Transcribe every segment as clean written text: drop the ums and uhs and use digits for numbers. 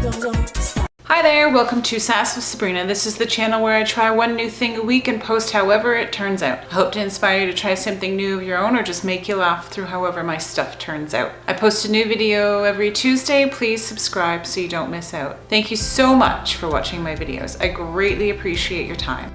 Hi there, welcome to Sass with Sabrina. This is the channel where I try one new thing a week and post however it turns out. I hope to inspire you to try something new of your own or just make you laugh through however my stuff turns out. I post a new video every Tuesday. Please subscribe so you don't miss out. Thank you so much for watching my videos. I greatly appreciate your time.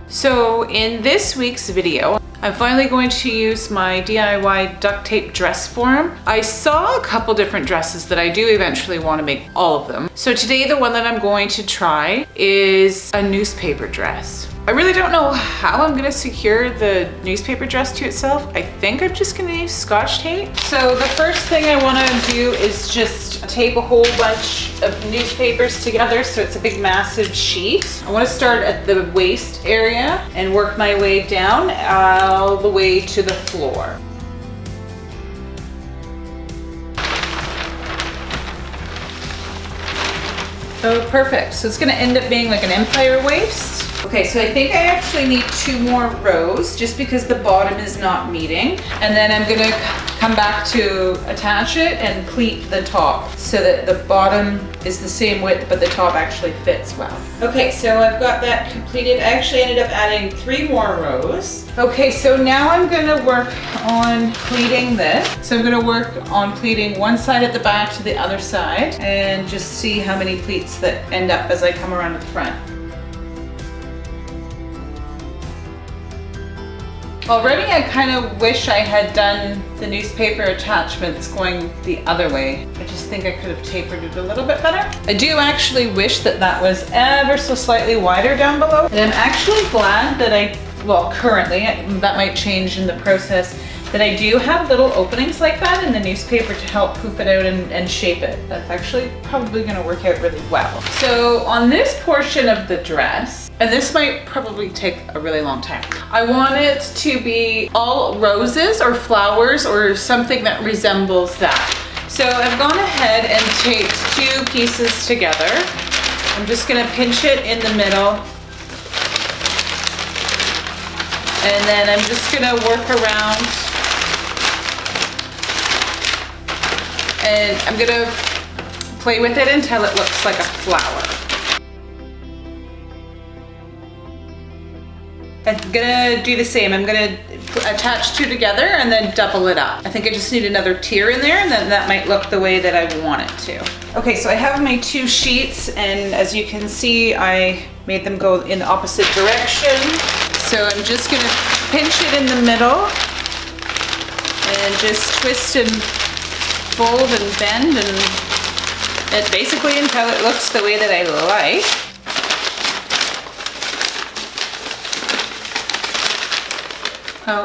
So in this week's video, I'm finally going to use my DIY duct tape dress form. I saw a couple different dresses that I do eventually want to make all of them. So today the one that I'm going to try is a newspaper dress. I really don't know how I'm gonna secure the newspaper dress to itself. I think I'm just gonna use Scotch tape. So the first thing I wanna do is just tape a whole bunch of newspapers together so it's a big massive sheet. I wanna start at the waist area and work my way down all the way to the floor. Oh, perfect. So it's gonna end up being like an empire waist. Okay, so I think I actually need 2 more rows just because the bottom is not meeting. And then I'm gonna come back to attach it and pleat the top so that the bottom is the same width, but the top actually fits well. Okay, so I've got that completed. I actually ended up adding 3 more rows. Okay, so now I'm gonna work on pleating this. So I'm gonna work on pleating one side at the back to the other side and just see how many pleats that end up as I come around to the front. Already I kind of wish I had done the newspaper attachments going the other way. I just think I could have tapered it a little bit better. I do actually wish that that was ever so slightly wider down below. And I'm actually glad that currently, that might change in the process, that I do have little openings like that in the newspaper to help poof it out and shape it. That's actually probably gonna work out really well. So on this portion of the dress, and this might probably take a really long time, I want it to be all roses or flowers or something that resembles that. So I've gone ahead and taped 2 pieces together. I'm just gonna pinch it in the middle. And then I'm just gonna work around and I'm gonna play with it until it looks like a flower. I'm gonna do the same. I'm gonna attach 2 together and then double it up. I think I just need another tier in there and then that might look the way that I want it to. Okay, so I have my 2 sheets and as you can see, I made them go in the opposite direction. So I'm just gonna pinch it in the middle and just twist and fold and bend and it basically until it looks the way that I like. Oh,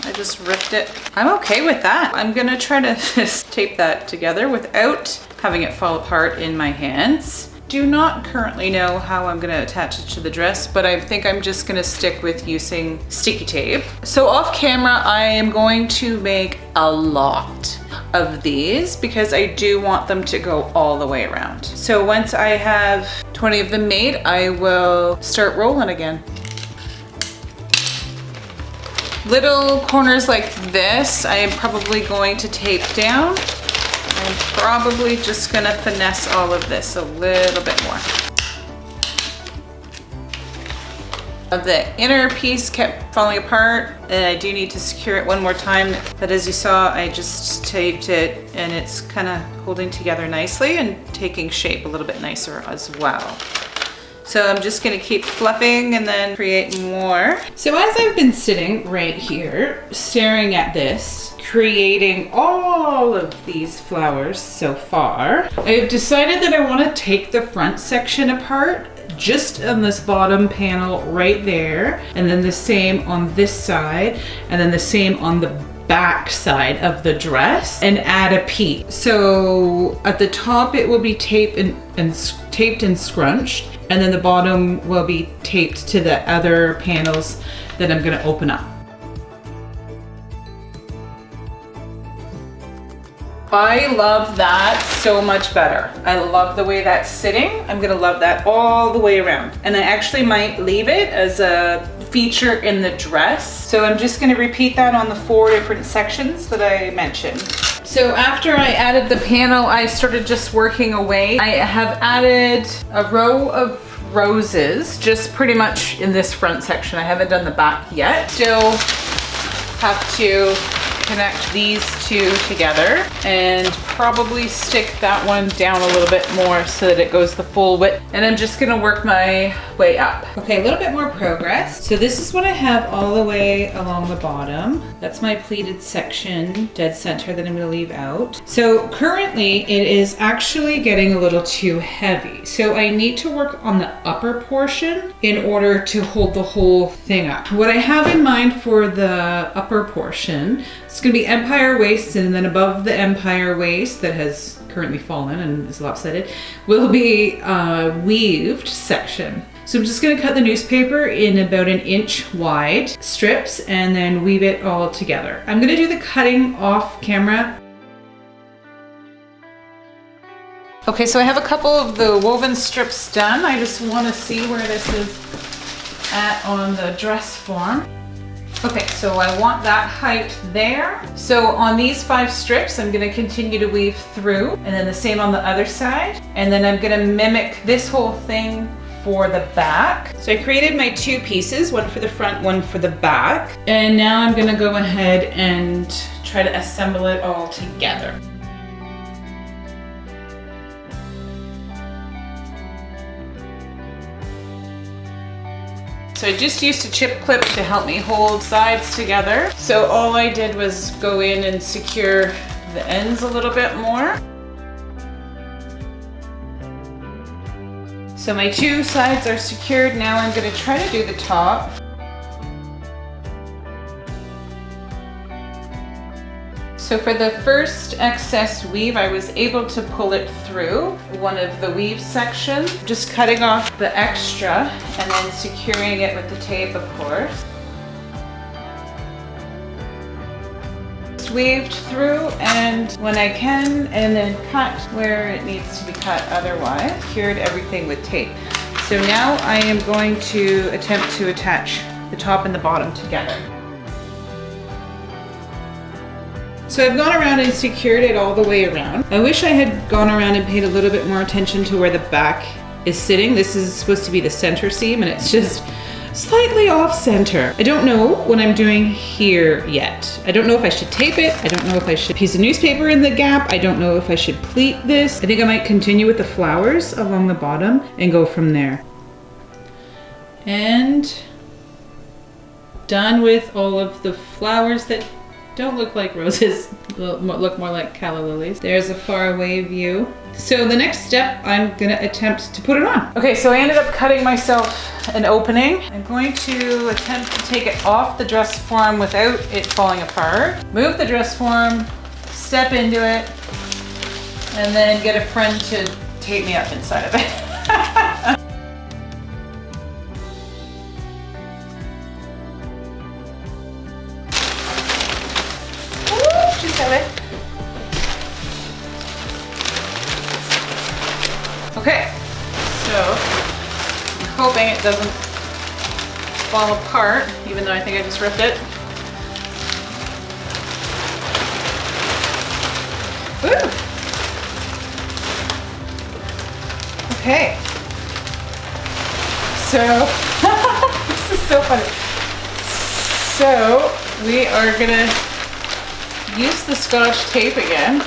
I just ripped it. I'm okay with that. I'm gonna try to just tape that together without having it fall apart in my hands. Do not currently know how I'm gonna attach it to the dress, but I think I'm just gonna stick with using sticky tape. So off camera, I am going to make a lot of these because I do want them to go all the way around. So once I have 20 of them made, I will start rolling again. Little corners like this, I am probably going to tape down. I'm probably just gonna finesse all of this a little bit more. The inner piece kept falling apart and I do need to secure it one more time. But as you saw, I just taped it and it's kind of holding together nicely and taking shape a little bit nicer as well. So I'm just gonna keep fluffing and then create more. So as I've been sitting right here, staring at this, creating all of these flowers so far, I've decided that I wanna take the front section apart just on this bottom panel right there, and then the same on this side, and then the same on the back side of the dress and add a peak. So at the top it will be taped and scrunched, and then the bottom will be taped to the other panels that I'm gonna open up. I love that so much better. I love the way that's sitting. I'm gonna love that all the way around. And I actually might leave it as a feature in the dress. So I'm just gonna repeat that on the 4 different sections that I mentioned. So after I added the panel, I started just working away. I have added a row of roses, just pretty much in this front section. I haven't done the back yet. Still have to connect these two together and probably stick that one down a little bit more so that it goes the full width. And I'm just gonna work my way up. Okay, a little bit more progress. So this is what I have all the way along the bottom. That's my pleated section, dead center, that I'm gonna leave out. So currently it is actually getting a little too heavy. So I need to work on the upper portion in order to hold the whole thing up. What I have in mind for the upper portion, it's gonna be empire waist, and then above the empire waist that has currently fallen and is lopsided will be a weaved section. So I'm just gonna cut the newspaper in about 1 inch wide strips and then weave it all together. I'm gonna do the cutting off camera. Okay, so I have a couple of the woven strips done. I just wanna see where this is at on the dress form. Okay, so I want that height there. So on these 5 strips, I'm gonna continue to weave through, and then the same on the other side. And then I'm gonna mimic this whole thing for the back. So I created my 2 pieces, one for the front, one for the back. And now I'm gonna go ahead and try to assemble it all together. So I just used a chip clip to help me hold sides together. So all I did was go in and secure the ends a little bit more. So my 2 sides are secured. Now I'm going to try to do the top. So for the first excess weave, I was able to pull it through one of the weave sections, just cutting off the extra and then securing it with the tape, of course. Just weaved through, and when I can, and then cut where it needs to be cut otherwise. Secured everything with tape. So now I am going to attempt to attach the top and the bottom together. So I've gone around and secured it all the way around. I wish I had gone around and paid a little bit more attention to where the back is sitting. This is supposed to be the center seam and it's just slightly off center. I don't know what I'm doing here yet. I don't know if I should tape it. I don't know if I should piece of newspaper in the gap. I don't know if I should pleat this. I think I might continue with the flowers along the bottom and go from there. And done with all of the flowers that don't look like roses, look more like calla lilies. There's a far away view. So the next step, I'm gonna attempt to put it on. Okay, so I ended up cutting myself an opening. I'm going to attempt to take it off the dress form without it falling apart. Move the dress form, step into it, and then get a friend to tape me up inside of it. Okay, so I'm hoping it doesn't fall apart, even though I think I just ripped it. Woo! Okay, so this is so funny. So we are gonna use the Scotch tape again.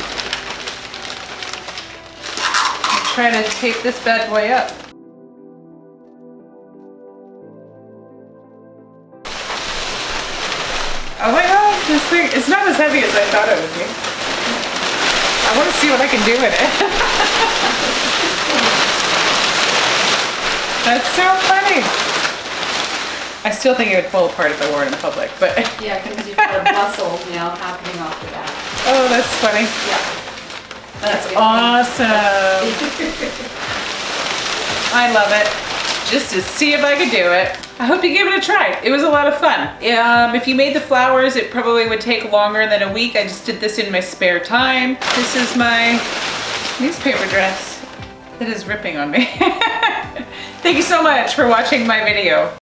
Try to tape this bad boy up. Oh my god, this thing, it's not as heavy as I thought it would be. I want to see what I can do with it. That's so funny. I still think it would fall apart if I wore it in public, but... Yeah, because you've got a bustle now happening off the back. Oh, that's funny. Yeah. That's awesome. I love it. Just to see if I could do it. I hope you give it a try. It was a lot of fun. If you made the flowers, it probably would take longer than a week. I just did this in my spare time. This is my newspaper dress that is ripping on me. Thank you so much for watching my video.